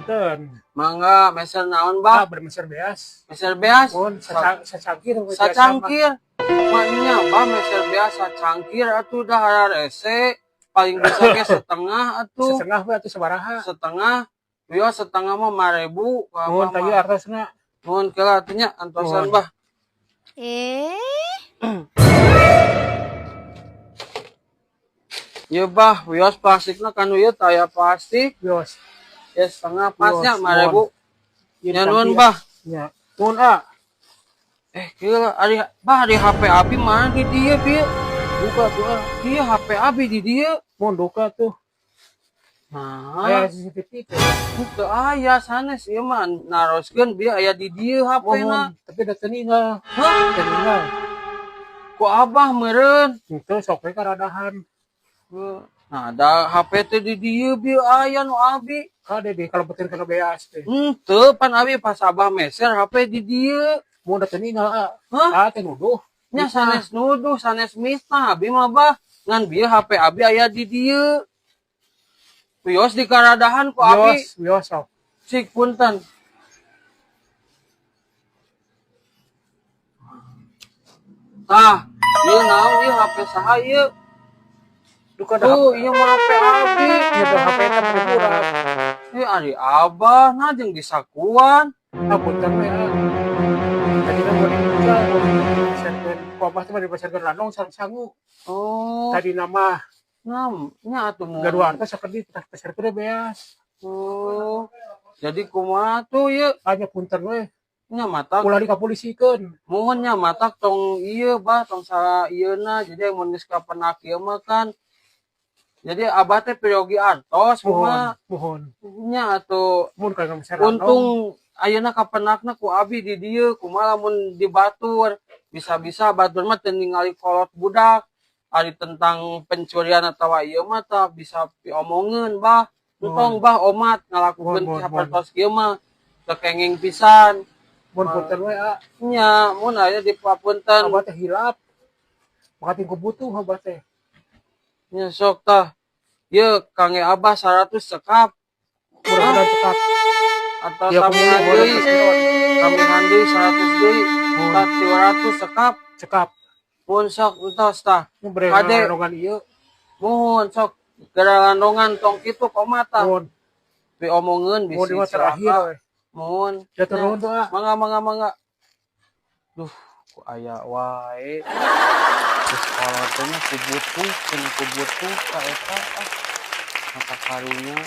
punten. Mangga meser naon bah? Bermeser beas. Meser beas? Mun sacangkir. Sacangkir. Maknya bah meser beas sacangkir atuh dah hararese. Paling bisa ge setengah atuh. Setengah we atuh sabaraha? Setengah. Wios setengah mah 5.000. Mun tadi artosna. Mun kala atunya antosan bah. Iya bah, wios plastikna kan ieu taya plastik. Wios. Ya setengah pasnya 5.000. Ya nuhun bah. Ya. Nuhun a. Kira ari HP abi mana di dieu pieu? Buka tuh a. Ieu HP abi di dieu. Mun buka tuh. Nah, aya CCTV teh. Teu aya sanes ieu mah naroskeun bieu aya di dieu HP-na. Tapi da teninggal. Hah? Teninggal. Ku abah meureun. Itu sok we karadahan. Nah, ada HP teh di dieu bieu aya nu abi. Kade deh kalau betul kana beas teh. Teu pan abi pas abah meser HP di dieu. Mun da teninggal a. Hah? Teh nuduh. Nya sanes nuduh, sanes mitnah abi mah bah. Ngan bieu HP abi aya di dieu. Wios di karadahan ku abi. Wios sok. Sik punten. Tah, ieu naon ieu HP saha ieu? Duka da Tuh, ieu mah HP abi. ieu da HP teh berbudak. Ari abah nah jeung disakuan. Punten we a. Tadi na mau dibuka, dipeserkeun ku abah teh dipeserkeun landong sangu. Oh, Tadi nama nya atuh mun. gaduhan teh sakerdi dipeserkeun beas. Oh. Jadi kumaha tuh ieu? Anya punten we. Nya matak. Ulah dikapolisikeun. Mohon nya matak tong ieu bah tong sa ieuna jadi mun geus kapenak ieu mah kan. Jadi abah teh periogi artos mah. Mohon. Nya atuh Mun kagak meser untung ayeuna kapenakna ku abi di dieu kumaha lamun dibatur. Bisa-bisa batur mah teu ningali kolot budak. Ari tentang pencurian atawa ieu mah tah bisa diomongkeun bah. Tong bah omat ngalakukeun sapertos kieu mah teu kenging pisan. Mun punten we a. Nya mun aya di papunten. Abah teh hilap. Makating ku butuh abah teh. Nya sok tah. Ieu kangge abah 100 sekap. Mudah-mudahan cekap. Atau sampingan deui. Sampingan deui 100 deui. Tah 200 sekap. Cekap. Mun sok entos tah. Kade nongan ieu. Mohon sok gara landongan tong kitu komat tah. Mohon. Pi omongkeun Mohon bisi di terakhir we. Mohon. Jatuh nuhun tuh a. Mangga. Duh, ku aya wae. Terus kalau tanya ku butuh ka eta mata karunya